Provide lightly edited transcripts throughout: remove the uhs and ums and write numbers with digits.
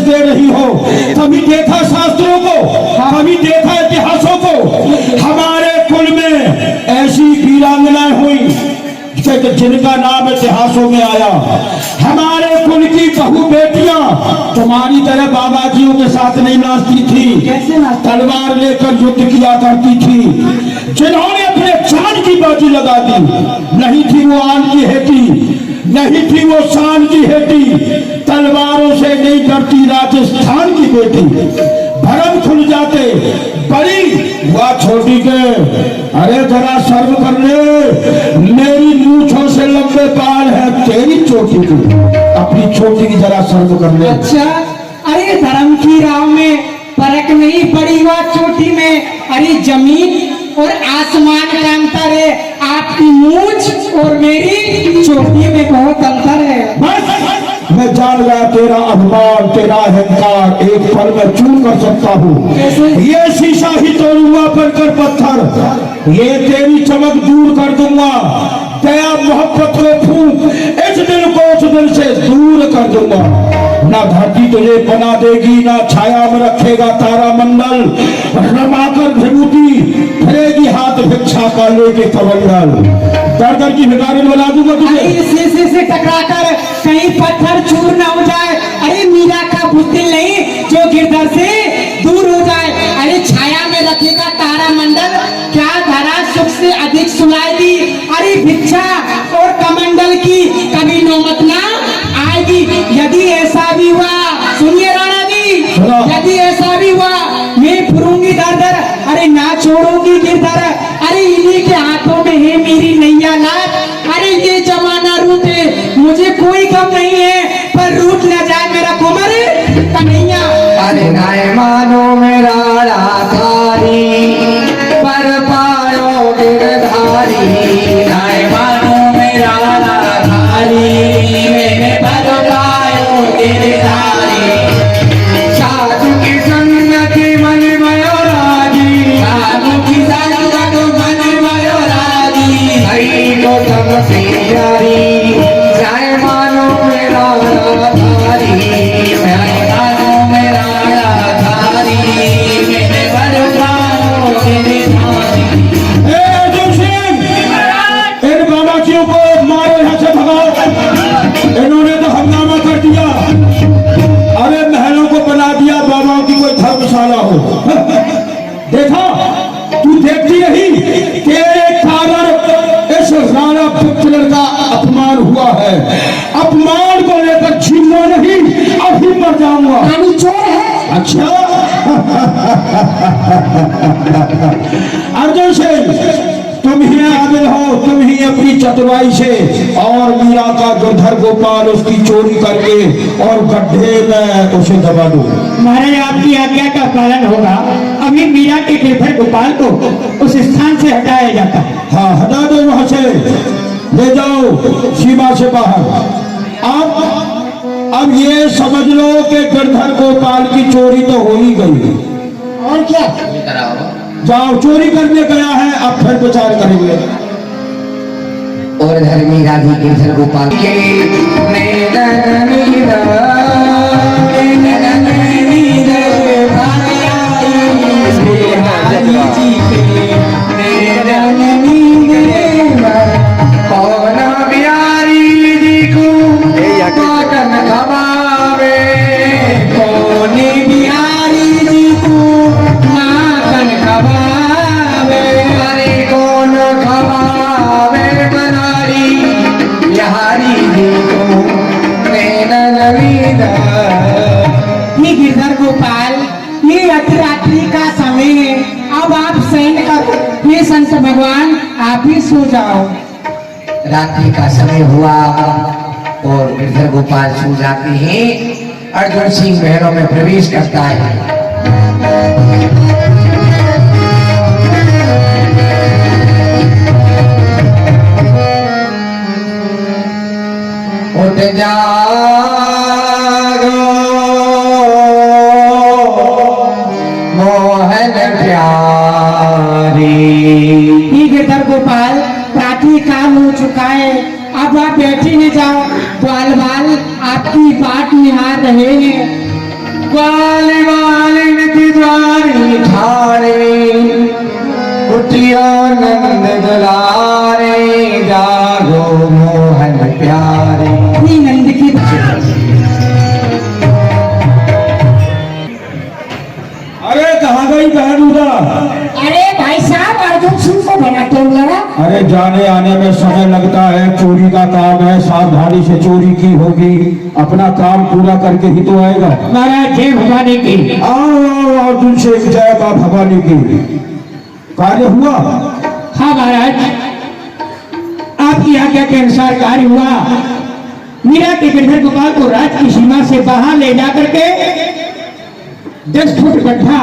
दे रही हो। कभी देखा शास्त्रों को, कभी देखा इतिहासों को। हमारे कुल में ऐसी वीरांगनाएं हुई जिनका नाम इतिहासों में आया। हमारे कुल की बहु बेटियां तुम्हारी तरह बाबा जियों के साथ नहीं नाचती थी, तलवार लेकर युद्ध किया करती थी। जिन्होंने अपने जान की बाजी लगा दी, नहीं थी वो आन की हेटी, नहीं थी वो शान की हेटी, तलवारों से नहीं डरती राजस्थान की बेटी। भरम खुल जाते बड़ी हुआ छोटी के, अरे जरा शर्म कर ले, मेरी मूंछों से लंबे बाल है तेरी चोटी की, अपनी चोटी की जरा शर्म कर ले। अच्छा, अरे धर्म की राह में फर्क नहीं पड़ी हुआ चोटी में, अरे जमीन और आसमान का अंतर है। आपकी मूंछ और मेरी चोटी में बहुत अंतर है। मैं जान गया तेरा अभिमान, तेरा अहंकार एक पल में चूर कर सकता हूँ। ये शीशा ही तोड़ूंगा बनकर पत्थर, ये तेरी चमक दूर कर दूंगा। दया मोहब्बत को फूंक इस दिल को उस दिल से दूर कर दूंगा। ना धरती तुझे बना देगी, ना छाया में रखेगा तारा मंडल। रमाकर विभूति फिरेगी हाथ भिक्षा का लेके कमंडल। दर दर की भिखारी बना दूंगा तुझे। शीशे से टकराकर कहीं पत्थर चूर न हो जाए। अरे मीरा का बुद्धिल नहीं जो गिरधर से दूर हो जाए। अरे छाया में रखेगा तारा मंडल, क्या धरा सुख से अधिक सुनाएगी। अरे भिक्षा और कमंडल की कभी नौबत ना आएगी। यदि ऐसा भी हुआ, सुनिए राणा जी, यदि ऐसा भी हुआ मैं फुरूंगी दर दर, अरे ना छोड़ूंगी गिरधर। अरे इन्हीं के हाथों में है मेरी नैया नाथ। अरे ये जमाना रूठे मुझे कोई गम नहीं है, पर रूठ न जाए मेरा कुंवर कन्हैया। अरे नाय मानो मेरा राधारी पर पायो गिरधारी, नाय मानो मेरा राधारी मैंने पर पायो गिरधारी। साधु की संगति मन मयो राजी, साधु की संगति मन मयो राजी, हरि को तम प्यारी, नाय मानो मेरा राधारी, नाय मानो मेरा राधारी मैंने पर पायो गिरधारी। इन बाबाजियों को मारो, यहाँ से भगाओ। इन्होंने तो हंगामा कर दिया। अरे महलों को बना दिया बाबाओं की कोई धर्मशाला हो। देखा, तू देखती रही, तेरे कारण इस राणा पुत्र का अपमान हुआ है। अपमान को लेकर छीनना नहीं, अभी मर जाऊंगा। चोर है। अच्छा अर्जुन सिंह, तुम ही आदिल हो, तुम ही अपनी चतुराई से और मीरा का गिरधर गोपाल उसकी चोरी करके और गड्ढे में उसे दबा दो। महाराज आपकी आज्ञा का पालन होगा। अभी मीरा के गिरधर गोपाल को उस स्थान से हटाया जाता है। हाँ, हटा दो वहां से, ले जाओ सीमा से बाहर। अब ये समझ लो कि गिरधर गोपाल की चोरी तो हो ही गई। और क्या, जाओ, चोरी करने गया है, अब फिर विचार करेंगे। और धर्मी राधी गिरधर गोपाल के कौन बिहारी जी को काटन खबावे, कौन बिहारी जी को नाकन खबावे, अरे कौन खबावे बनारी बिहारी जी को नैनन वीरा। ये गिरधर गोपाल, ये अतिरात्रि का समय है, अब आप शयन करो। ये संत भगवान आप ही सो जाओ। रात्रि का समय हुआ और गिरधर गोपाल सो जाते हैं। अर्जुन सिंह महलों में प्रवेश करता है। उठ जागो मोहन प्यारी। गिरधर गोपाल, प्रातः काल हो चुका है, अब आप बैठी नहीं जाओ। बाल बाल आपकी बाट निहार रहे हैं। ग्वाली वालिन की द्वारी ठारे उठियो नंद दुलारे जागो मोहन प्यारे। अपनी नंद की अरे कहाँ गई बहन उदा? अरे भाई साहब अर्जुन सिंह को बनाते हो लड़ा। अरे जाने आने में समय लगता है, चोरी का काम है, सावधानी से चोरी की होगी, अपना काम पूरा करके ही तो आएगा। महाराज जय भवानी की। आओ अर्जुन से जय मां भवानी की। कार्य हुआ? हाँ महाराज, आपकी आज्ञा के अनुसार कार्य हुआ। मीरा के गिरधर गोपाल को राज की सीमा से बाहर ले जाकर के 10 फुट गड्ढा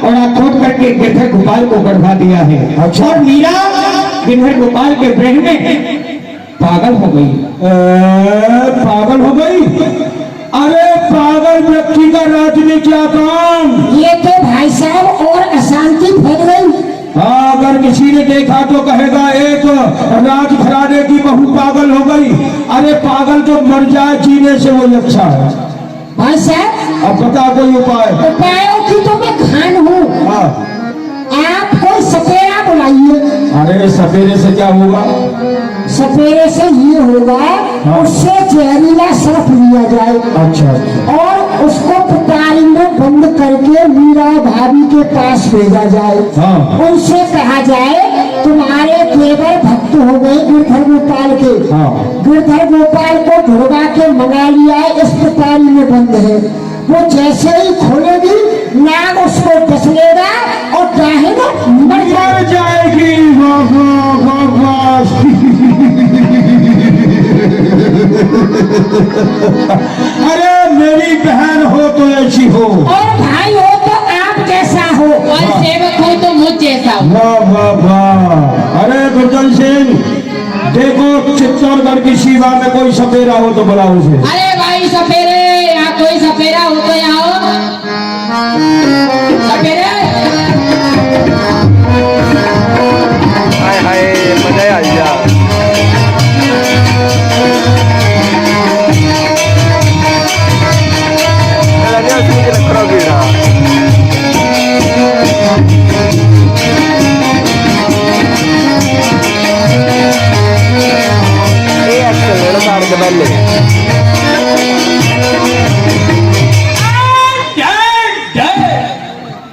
और खोद करके गिरधर गोपाल को गढ़वा दिया है। अच्छा। और मीरा गिरधर गोपाल के ब्रह में पागल हो गई। पागल हो गई? अरे पागल व्यक्ति का राज में क्या काम? ये तो भाई साहब और अशांति फैल गई। हाँ, अगर किसी ने देखा तो कहेगा एक राज घराने की बहू पागल हो गई। अरे पागल जो मर जाए जीने से वो अच्छा है। भाई साहब अब बता कोई उपाय। उपायों की तो मैं खान हूँ। हाँ। आप कोई सपेरा बुलाइए। अरे सवेरे से क्या होगा? सपेरे से ये होगा, हाँ। उससे जहरीला सर्फ लिया जाए अच्छा। और उसको पिटारी में बंद करके मीरा भाभी के पास भेजा जाए। हाँ। उनसे कहा जाए तुम्हारे देवर भक्त हो गए गिरधर गोपाल के। हाँ। गिरधर गोपाल को ढुड़वा के मंगा लिया है, इस पिटारी में बंद है। वो जैसे ही खोलेगी नाग उसको डस लेगा और चाहेगा मर मर जाएगी। वाह वाह वाह। अरे मेरी बहन हो तो ऐसी हो, और भाई हो तो आप जैसा हो, और सेवक हो तो मुझ जैसा हो। वाह वाह वाह। अरे गुरजन सिंह, देखो चित्तौड़गढ़ की सीमा में कोई सपेरा हो तो बुलाओ उसे। अरे भाई सपेरे, यहाँ कोई सपेरा हो तो यहाँ हो। सपेरे हाय हाय मजा आ गया।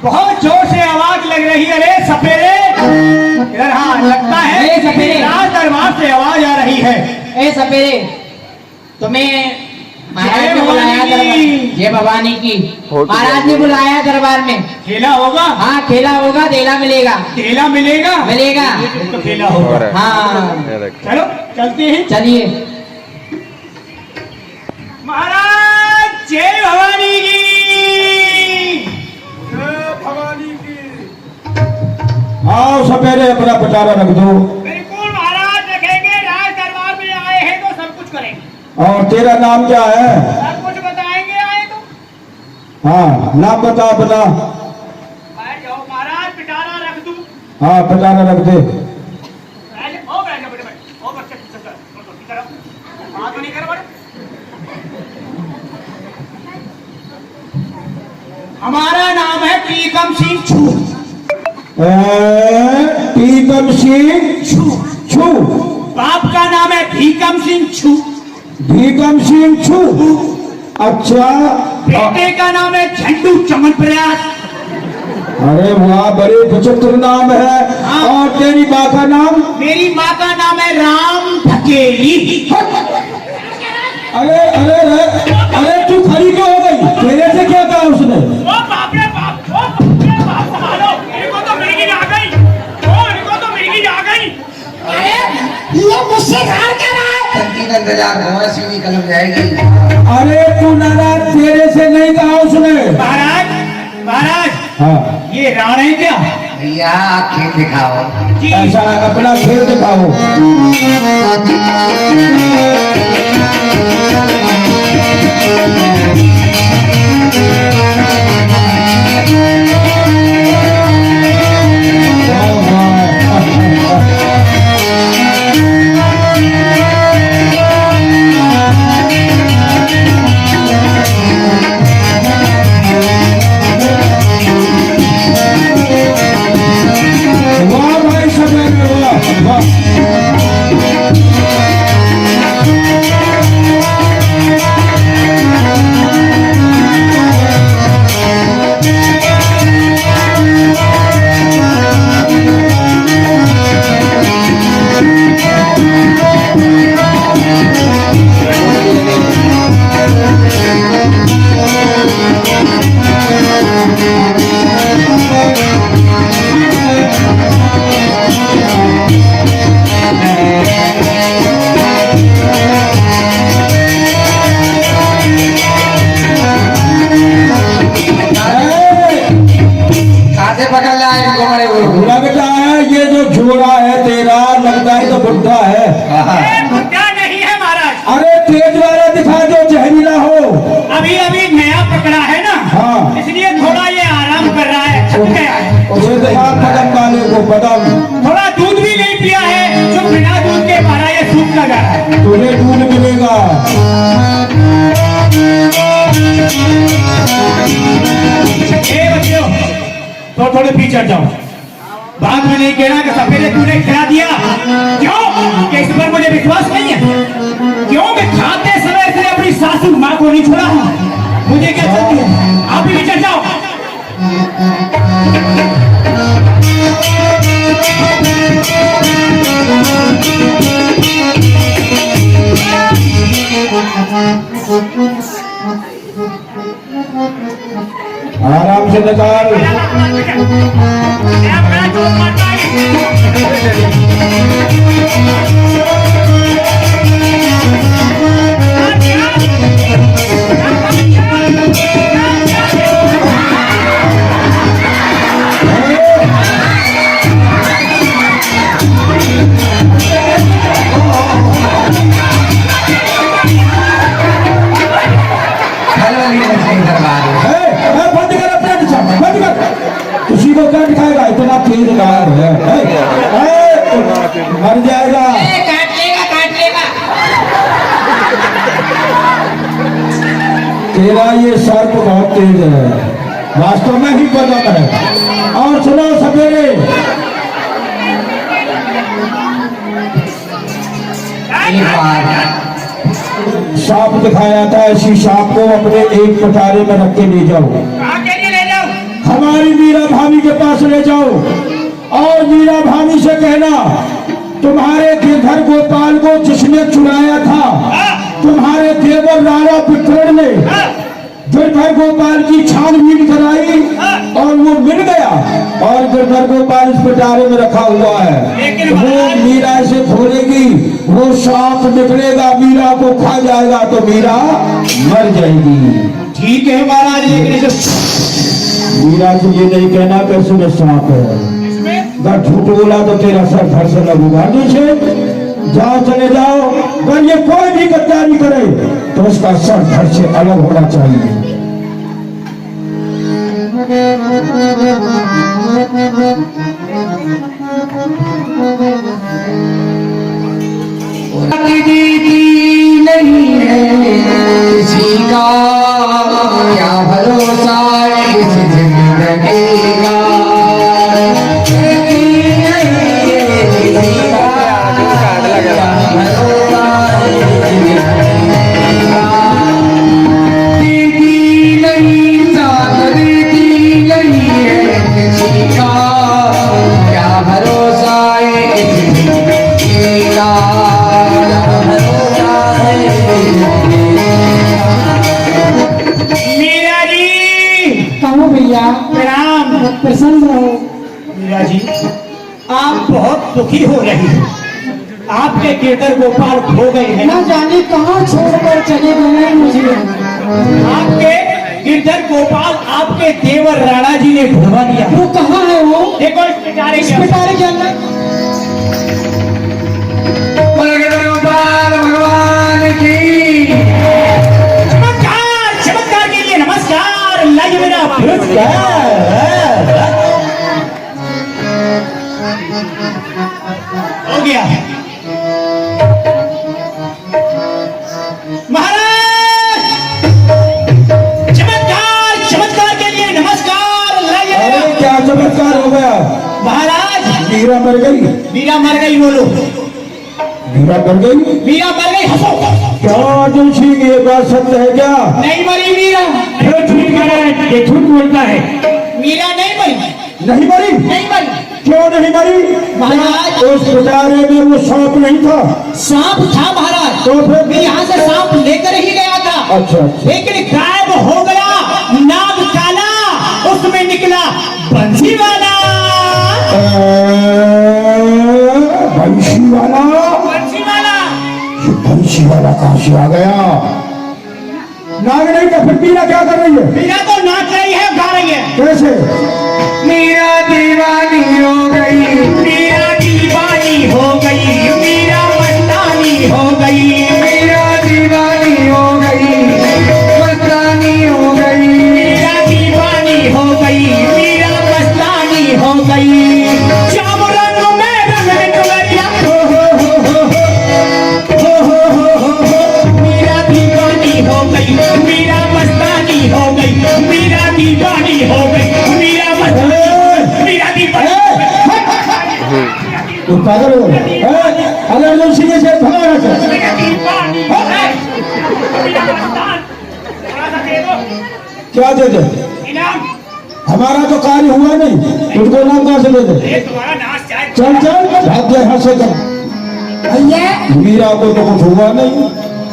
बहुत जोर से आवाज लग रही है। अरे सपेरे इधर। हाँ लगता है ए सपेरे। राज दरबार से आवाज आ रही है। ए सपेरे, तुम्हें महाराज जय ने बुलाया भवानी दरबार। की। जय भवानी की। हो तो महाराज ने बुलाया दरबार में। खेला होगा? हाँ खेला होगा, देला मिलेगा। खेला मिलेगा? मिलेगा। तो खेला होगा। हाँ चलो चलते हैं। चलिए। महाराज जय भवानी की। आओ सपेरे, अपना पटारा रख दो। बिल्कुल महाराज रखेंगे। राज दरबार में आए हैं तो सब कुछ करेंगे। और तेरा नाम क्या है? सब कुछ बताएंगे आए तो। हाँ नाम बता बता। बैठ जाओ महाराज, पिटारा रख दूं। हाँ पटारा रख दे। बैठ जाओ बेटे बैठ। ओ बच्चे चल बात तो नहीं कर बड़े। हमारा नाम है टीकम सिंह छू। टीकम सिंह छू। छू। बाप का नाम है भीकम सिंह छू। भीकम सिंह छू। अच्छा। बेटे का नाम है झंडू चमन प्रयास। अरे वाह, बड़े विचित्र नाम है। हाँ। और तेरी माँ का नाम? मेरी माँ का नाम है राम धकेली। अरे अरे अरे अरे तू खड़ी क्यों हो गई? तेरे से क्या कहा उसने? ओ बाप रे बाप, ओ बाप रे बाप, संभालो। इनको तो मिर्गी आ गई। ओ इनको तो मिर्गी आ गई। अरे ये मुझसे हार कर रहा है। 3,000 घोड़ा सीधी कलम जाएगी। अरे तू नाराज, तेरे से नहीं कहा उसने। महाराज महाराज, हाँ ये राण है क्या? भैया आप खेल दिखाओ। जी ऐसा अपना खेल दिखाओ। कासे पकड़ लाए इनको बड़े वो लगता है ये जो जोड़ा है तेरा, लगता है तो बुढ़ा है। मुद्दा नहीं है महाराज, अरे तेज वाला दिखा दो, जहरीला हो। अभी अभी नया पकड़ा है ना, हाँ। इसलिए थोड़ा ये आराम कर रहा है, थक गया है। उसे दिखा कदम वाले को, बदम थोड़ा दूध भी नहीं पिया है, जो बिना दूध के मारा ये सूख लगा है। तुझे दूध मिलेगा। बच्चों तो थोड़े पीछे जाओ, बात में नहीं कहना कि सफेदे तूने खिला दिया। क्यों कि इस पर मुझे विश्वास नहीं है? क्यों कि खाते समय से अपनी सासू माँ को नहीं छोड़ा हूं, मुझे क्या चलती है? आप भी पीछे जाओ। आराम से निकाल। बंद कर अपना दिशा, बंद कर। किसी को क्या दिखाएगा? इतना तेज कार है, मर जाएगा। काट लेगा काट लेगा। तेरा ये सर्प बहुत तेज है, वास्तव में ही बदम है। और सुनो सवेरे, सांप दिखाया था, ऐसी सांप को अपने एक कटारे में रख के ले जाओ, कहाँ के लिए ले जाओ? हमारी मीरा भाभी के पास ले जाओ। और मीरा भाभी से कहना, तुम्हारे गिरधर गोपाल को जिसने चुराया था, तुम्हारे देवर राणा विक्रम ने गिरधर गोपाल की छानबीन कराई और वो मिल गया। और गिरधर गोपाल इस पिटारे में रखा हुआ है। वो मीरा से खोलेगी, वो सांप निकलेगा, मीरा को खा जाएगा, तो मीरा मर जाएगी। ठीक है महाराज, लेकिन मीरा से ये नहीं कहना कि इसमें सांप है। अगर झूठ बोला तो तेरा सर धड़ से लगेगा। नीचे जाओ, चले जाओ। अगर ये कोई भी गद्दारी करे तो उसका सर धड़ से अलग होना चाहिए। नहीं है किसी का, क्या भरोसा इस जिंदगी का। मीरा जी कहो भैया, प्रणाम। प्रसन्न रहो। मीरा जी, आप बहुत दुखी हो रही हैं। आपके गिरधर गोपाल खो गए हैं। न जाने कहाँ छोड़कर चले गए हैं मुझे। आपके गिरधर गोपाल आपके देवर राणा जी ने ढूंढवा दिया। वो कहाँ है? वो देखो इस पिटारे इस के पिटारे के अंदर। गोपाल भगवान की चमत्कार, चमत्कार के लिए नमस्कार। लाइए मेरा हो गया। महाराज, चमत्कार, चमत्कार के लिए नमस्कार। लाइए अरे मेरा क्या चमत्कार हो गया? महाराज। मीरा मर गई? मीरा मर गई। बोलो, मीरा मर गई? मीरा मर गई। हंसो। क्या अर्जुन सिंह, ये बात सत्य है क्या? नहीं मरी मीरा। झूठ कह रहा है, ये झूठ बोलता है। मीरा नहीं मरी। नहीं मरी? नहीं मरी। क्यों नहीं मरी? महाराज, उस पिटारे में वो सांप नहीं था? सांप था महाराज, तो फिर मैं यहाँ से सांप लेकर ही गया था। अच्छा अच्छा। लेकिन गायब हो गया। नाग काला उसमें में निकला बंसी वाला। बंशी वाला? बंसी वाला? बंशी वाला कहाँ से आ गया? नाग नहीं तो फिर मीरा क्या कर रही है? मीरा तो नाच रही है, गा रही है। कैसे? मीरा दीवानी हो गई, मीरा दीवानी हो गई, मीरा मस्तानी हो गई, मीरा दीवानी हो गई, मस्तानी हो गई, मीरा दीवानी हो गई, मीरा मस्तानी हो गई। श्याम रंग में रंग डुबरिया, मीरा दीवानी हो गई, मीरा मस्तानी हो गई, मीरा दीवानी हो गई, मीरा मस्तानी, मीरा दीवानी। तो पागल हो गए? अरे अर्जुन सिंह से भगा रहा था। क्या दे दे? हमारा तो कार्य हुआ नहीं, तुझको नाम कहाँ से दे दे? चल चल भाग जा यहाँ से। कर भैया मीरा को तो कुछ हुआ नहीं।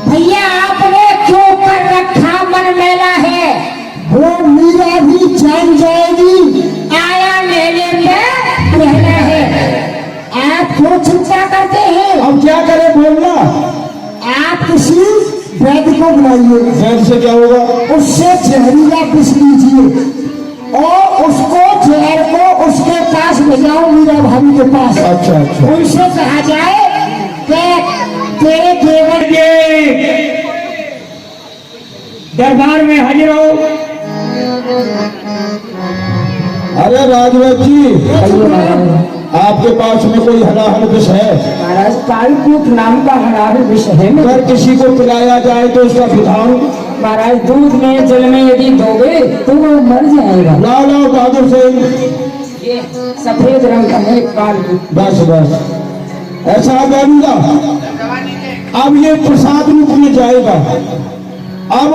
भैया आपने क्यों कर रखा मन मेला है? वो मीरा भी जान जाएगी, आया मेले में रहना है। आप क्यों चिंता करते हैं? अब क्या करे बोलना? आप किसी वैद्य को बुलाइए, वैद्य से क्या होगा? उससे जहरीला विष लीजिए और उसको जहर को उसके पास ले जाओ, मीरा भाभी के पास। अच्छा अच्छा। उनसे कहा जाए कि तेरे देवर ये दरबार में हाजिर हो। अरे राजवत जी, आपके पास में कोई हलाहल विष है? महाराज कालकूट नाम का हरार विष है। अगर किसी को पिलाया जाए तो उसका विधान? महाराज दूध में जल में यदि दोगे तो वो मर जाएगा। लाला बहादुर सिंह, ये सफेद रंग का है कालकूट। बस बस ऐसा करूंगा। अब ये प्रसाद रूप में जाएगा। अब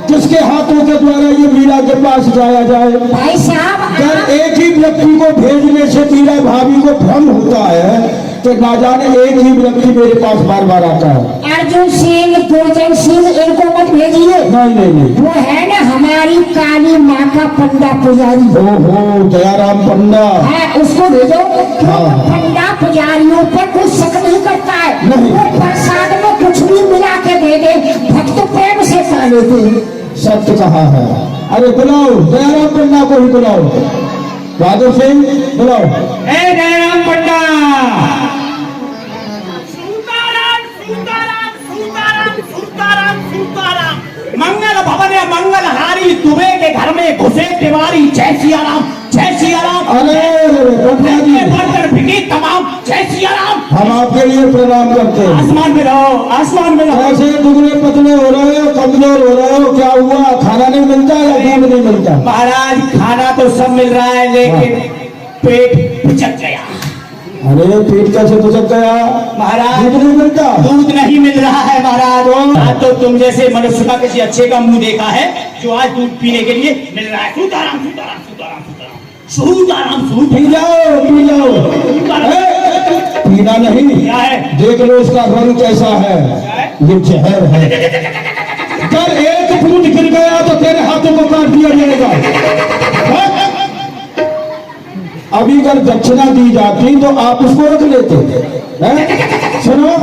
किसके हाथों के द्वारा ये मीरा के पास जाया जाए? भाई साहब अगर एक ही व्यक्ति को भेजने से मीरा भाभी को भ्रम होता है तो ना जाने एक ही व्यक्ति मेरे पास बार बार आता है। अर्जुन सिंह, दुर्जन सिंह, इनको मत भेजिए। नहीं नहीं नहीं। वो है ना हमारी काली माँ का पंडा पुजारी। ओहो दयाराम पंडा। है, उसको भेजो। हाँ। पंडा पुजारियों पर कोई शक नहीं करता है। नहीं। वो प्रसाद में कुछ भी मिला के दे दे, भक्त प्रेम से खा लेते हैं। सत्य कहा है। अरे बुलाओ दयाराम पंडा को ही बुलाओ। बहादुर सिंह बुलाओ। ए दयाराम पंडा। मंगल भवन है, मंगलहारी दुबे के घर में घुसे तिवारी। जय सिया राम, जय सिया राम। अरे पंडा जी, बढ़कर भिगी तमाम। जय सिया राम। हम आपके लिए प्रणाम करते हैं। आसमान में रहो, आसमान में रहो। ऐसे दुबले पतले हो रहे हो, कमजोर हो रहे हो, क्या हुआ? खाना नहीं मिलता या दूध नहीं मिलता? महाराज खाना तो सब मिल रहा है लेकिन पेट पिचक गया। अरे पेट कैसे पुचक गया? महाराज दूध नहीं मिलता? दूध नहीं मिल रहा है महाराज। आज तो तुम जैसे मनुष्य का किसी अच्छे का मुंह देखा है जो आज दूध पीने के लिए मिल रहा है। सूताराम सूताराम सूताराम सूताराम सूताराम सूत। पी जाओ पी जाओ। पीना नहीं, क्या है? देख लो उसका रंग कैसा है। ये जहर है। अगर एक फूट गिर गया तो तेरे हाथों को काट दिया जाएगा। अभी अगर दक्षिणा दी जाती तो आप उसको रख लेते हैं? सुनो,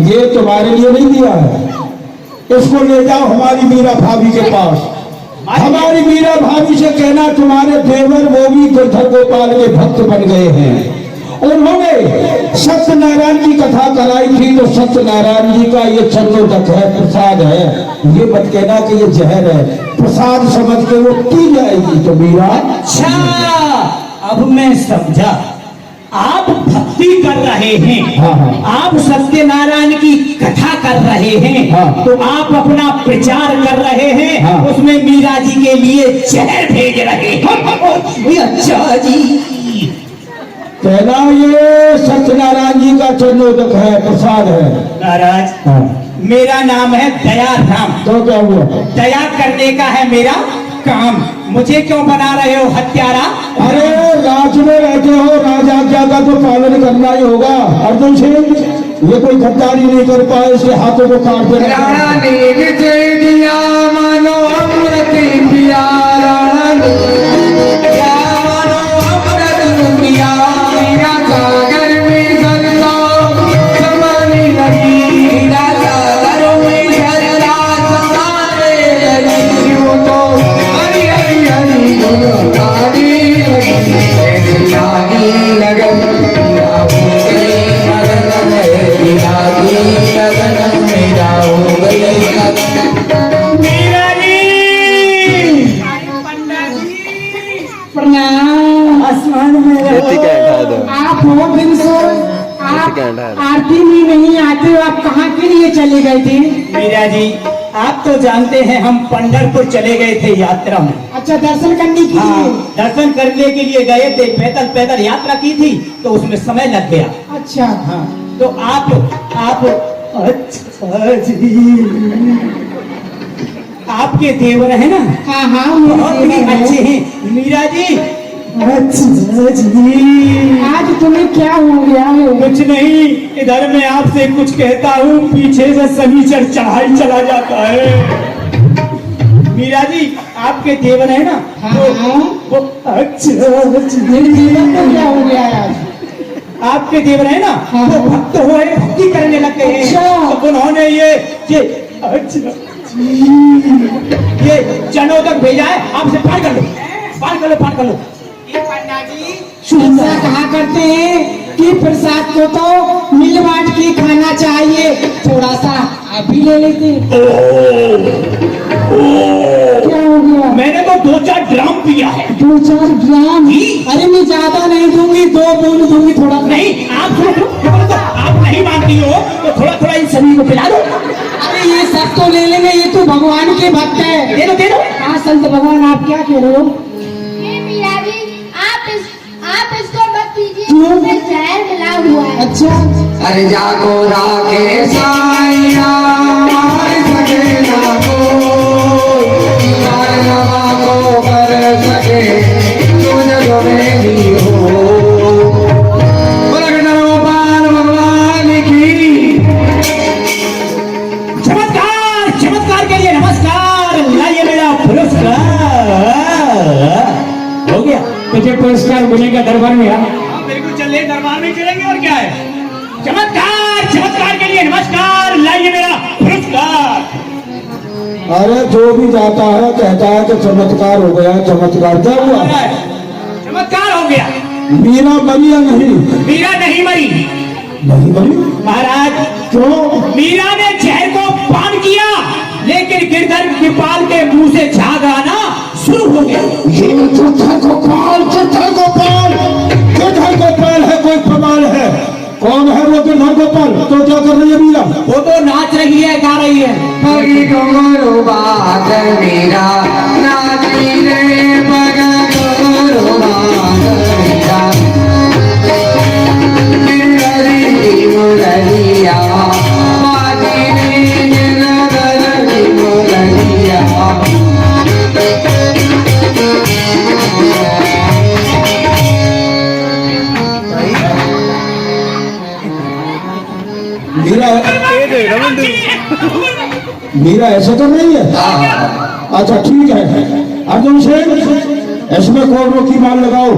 ये तुम्हारे लिए नहीं दिया है। इसको ले जाओ हमारी मीरा भाभी के पास। हमारी मीरा भाभी से कहना तुम्हारे देवर वो भी गिरधर गोपाल के भक्त बन गए हैं। उन्होंने सत्यनारायण की कथा कराई थी तो सत्यनारायण जी का ये चरणोदक है, प्रसाद है। ये मत कहना कि ये जहर है। प्रसाद समझ के वो पी जाएगी तो मीरा। अच्छा अब मैं समझा। आप भक्ति कर रहे हैं। हाँ, हाँ। आप सत्यनारायण की कथा कर रहे हैं। हाँ। तो आप अपना प्रचार कर रहे हैं। हाँ। उसमें मीरा जी के लिए जहर भेज रहे हैं। अच्छा जी। कहना ये सत्यनारायण जी का चरणोदक है, प्रसाद है। महाराज हाँ। मेरा नाम है दया राम। तो क्या हुआ? दया करने का है मेरा काम। मुझे क्यों बना रहे हो हत्यारा? अरे राज में रहते हो, राजाज्ञा का तो पालन करना ही होगा। अर्जुन सिंह ये कोई गद्दारी नहीं कर पाए, इसके हाथों को काट देना। राणा ने विजय दिया मानो अमृत पिया। राणा ने प्रणाम। आसमान में खेती का हटा दो। आप हो दिन से आप का हटा दो। आरती में नहीं आते हो, आप कहाँ के लिए चले गए थे? मीरा जी, आप तो जानते हैं हम पंढरपुर चले गए थे यात्रा में। अच्छा, दर्शन करने के हाँ, लिए। दर्शन करने के लिए गए थे, पैदल पैदल यात्रा की थी तो उसमें समय लग गया। अच्छा, हाँ, तो आप अच्छा जी, आपके देवर है ना, हाँ हाँ, मेरे बहुत ही देवर हैं। अच्छे हैं मीरा जी। अच्छा जी, आज तुम्हें क्या हो गया है? कुछ नहीं, इधर मैं आपसे कुछ कहता हूँ, पीछे से शनिचर चढ़ाई चला जाता है। मीरा जी, आपके देवर है ना, हाँ। वो अच्छा मेरे जीवन को क्या हो गया है आज? आपके देवर है ना, हाँ। वो भक्त हुए, भक्ति करने लग गए हैं। अच्छा। तो उन्होंने ये अच्छा ये जनोदक भेजा है, आपसे पार कर लो, पार कर लो, पार कर लो। ऐसा कहा करते हैं कि प्रसाद को तो मिल बांट के खाना चाहिए, थोड़ा सा आप भी ले लेते। क्या हो गया? मैंने तो 2-4 ड्राम पिया है। 2-4 ग्राम? जी। अरे मैं ज्यादा नहीं दूंगी, 2 बूंद दूंगी, थोड़ा नहीं, आप आप नहीं मानती हो तो थोड़ा थोड़ा इन सभी को पिला दो। अरे ये सब तो ले लेंगे, ये तो भगवान के भक्त है। दे दो, दे दो। हाँ संत भगवान, आप क्या कह रहे हो? ये मीरा जी, आप इसको मत पीजिए, क्यों? इसमें जहर मिला हुआ है। अच्छा, अरे जागो रागे साइया मार सके ना कोई, मार नवा को कर सके तुझ जो मेरी हो। बोला गोपाल भगवान की। चमत्कार, चमत्कार के लिए नमस्कार, लाइए मेरा पुरस्कार। हो गया, तुझे पुरस्कार मिलेगा दरबार में। यार बिल्कुल चलिए, दरबार में चलेंगे और क्या है। चमत्कार, चमत्कार के लिए नमस्कार, लाइए मेरा पुरस्कार। अरे जो भी जाता है कहता है कि चमत्कार हो गया, चमत्कार क्या हुआ? चमत्कार हो गया। मीरा मरी या नहीं? मीरा नहीं मरी नहीं मरी? महाराज। क्यों? मीरा ने जहर को पान किया, लेकिन गिरधर कृपाल के मुंह से झाग आना शुरू हो गया। ये गिरधर गोपाल, गिरधर गोपाल, गिरधर गोपाल है, कोई कमाल है। कौन है वो गिरधर गोपाल? तो क्या कर रही है मीरा? वो तो नाच रही है, गा रही है। पगी डोंगरो बात मेरा नाची रे, पग डोंगरो बात मेरा गिरधरी मुरलिया बाजी रे, गिरधरी मुरलिया। मीरा मीरा ऐसा कर रही है? अच्छा ठीक है। अर्जुन सिंह, इसमें कौड़ों की मार लगाओ,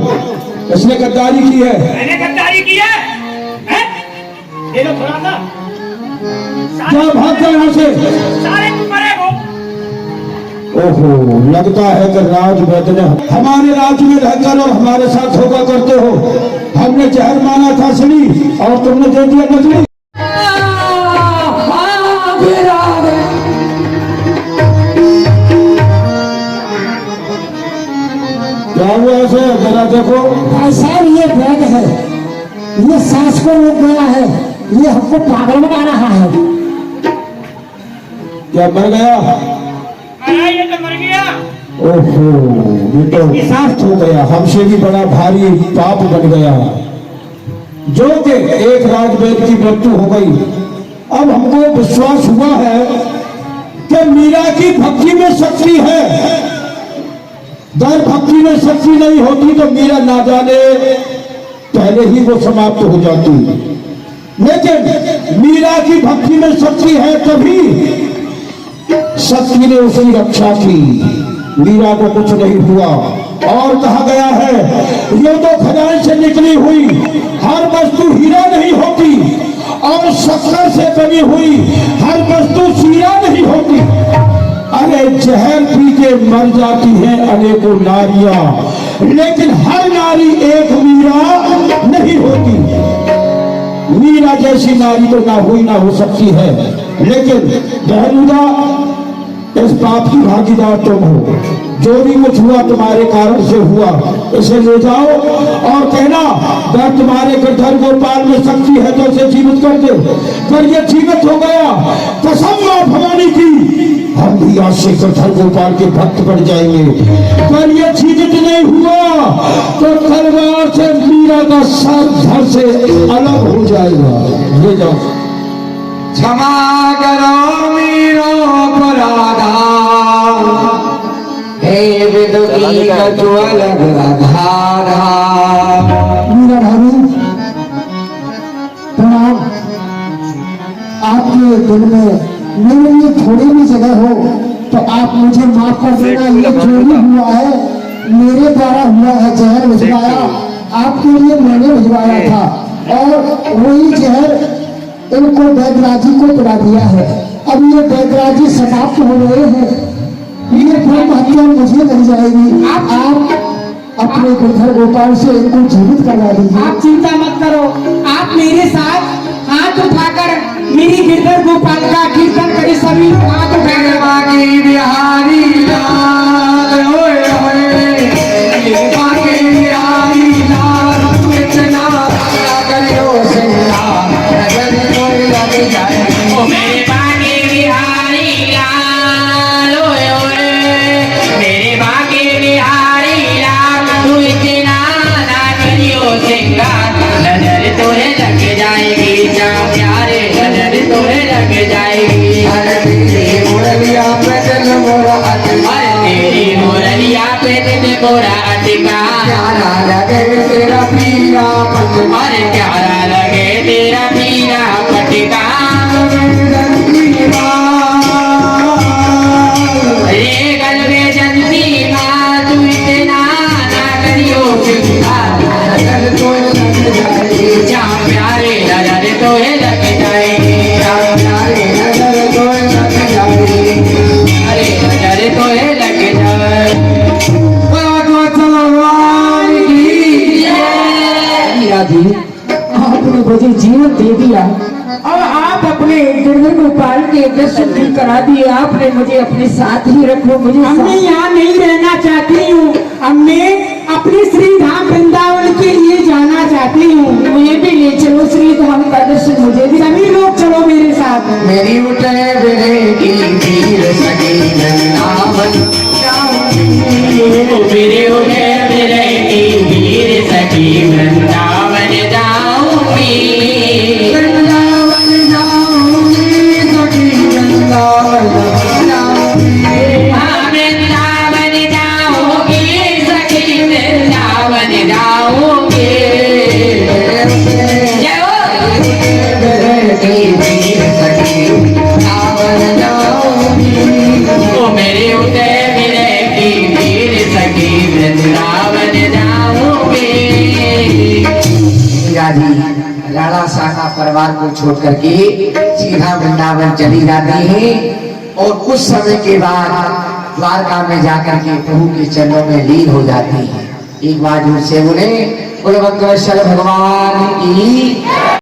इसने गद्दारी की है। मैंने गद्दारी की है? हैं? ये लो थोड़ा सा। क्या भाग गया यहाँ से? सारे तुम मरे हो। ओहो, लगता है कि राज वैद्य ने हमारे राज्य में रहकर और हमारे साथ धोखा करते हो। हमने जहर माना था असली और तुमने दे दिया नकली। क्या हुआ ऐसे? जरा देखो। भाई साहब, ये बैग है, ये सांस को रोक गया है, ये हमको पागल बना रहा है। क्या मर गया? ये तो मर गया। ओहो, ये तो साफ हो गया, हमसे भी बड़ा भारी पाप बन गया। जो कि एक राजवैद्य की मृत्यु हो गई। अब हमको विश्वास हुआ है कि मीरा की भक्ति में शक्ति है। दर भक्ति में शक्ति नहीं होती तो मीरा ना जाने पहले ही वो समाप्त हो जाती। लेकिन मीरा की भक्ति में शक्ति है, तभी शक्ति ने उसकी रक्षा की, मीरा को कुछ नहीं हुआ। और कहा गया है, ये तो खजाने से निकली हुई हर वस्तु हीरा नहीं होती, और शक्कर से बनी हुई हर वस्तु हीरा नहीं होती। अरे जहर पी के मर जाती हैं अनेकों नारियां, लेकिन हर नारी एक मीरा नहीं होती। मीरा जैसी नारी तो ना हुई ना हो सकती है। लेकिन बहनुदा, इस पाप की भागीदार तुम हो। जो भी कुछ हुआ तुम्हारे कारण से हुआ, इसे ले जाओ और कहना अगर तुम्हारे गिरधर गोपाल में शक्ति है तो उसे जीवित कर दे। पर ये जीवित हो गया, कसम मां भवानी की, हम भी आज से गिरधर गोपाल के भक्त बन जाएंगे। पर ये जीवित नहीं हुआ तो तलवार से मीरा का सर धड़ से अलग हो जाएगा। ले जाओ। क्षमा करो मीरो अपराधा, हे विदुकी कछु अलग आधारा। मीरा भाभी प्रणाम। आपके दिल में मेरे लिए थोड़ी भी जगह हो तो आप मुझे माफ कर देना। ये जो भी हुआ है मेरे द्वारा हुआ है। जहर भिजवाया आपके लिए मैंने भिजवाया था और वही जहर इनको बैदराजी को पिला दिया है। अब ये बैदराजी समाप्त हो रहे हैं, ये ब्रह्म हत्या मुझे मिल जाएगी। आप अपने गिरधर गोपाल से इनको जीवित करवा दीजिए। आप चिंता मत करो, आप मेरे साथ हाथ उठाकर मेरी गिरधर गोपाल का कीर्तन करें। सभी लोग हाथ उठाकर बागी बिहारी लाल होए होए, बागी बिहारी लाल इतना करियो सिंगार, नजर कोई लग जाए। ओ मेरे बागे बिहारी लाल ओए ओए, मेरे बागे बिहारी लाल तू इतना ना करियो सिंगार, नजर तोहे लग जाएगी जा प्यारे, नजर तोहे लग जाएगी। अरे तेरी मुरलिया पे दिल मोरा अटका, तेरी मुरलिया पे दिल मोरा अटका, प्यारा लगे तेरा पीरा पटका, अरे प्यारा लगे तेरा पीरा पटका। रे गलबे जंती माँ तू इतना ना करियो सिंगार, नजर कोई लग जाए। जा प्यारे नजर तोहे लग जाएगी, प्यारे नजर कोई लग जाए। अरे नजर तोहे लग जाए। मीरा जी आपने मुझे जीवन दे दिया और आप अपने गिरधर गोपाल के दर्शन भी करा दिए। आपने मुझे अपने साथ ही रखो। मुझे मैं यहाँ नहीं रहना चाहती हूँ, अब मैं अपने श्री धाम वृंदावन के लिए जाना चाहती हूँ। मुझे भी ले चलो श्री धाम का दर्शन। मुझे भी सभी लोग चलो मेरे साथ। मेरी उठे बिरे की भीड़ सगी वृंदावन मेरे उठे मेरे की वीर सखी वृंदावन जाऊंगी, वृंदावन जाऊंगी सखी वृंदावन जाऊंगी। हाँ वृंदावन जाऊंगी सखी वृंदावन जाऊंगी। जय हो। बिरे की भीड़ सगी वृंदावन जाऊंगी। ओ मेरे उठे मेरे की वीर सखी वृंदावन जाऊंगी। मीरा जी राणा साका परिवार को छोड़ करके सीधा वृंदावन चली जाती है और कुछ समय के बाद द्वारका में जाकर के प्रभु के चरणों में लीन हो जाती है। एक बार जोर से बोले भगवान की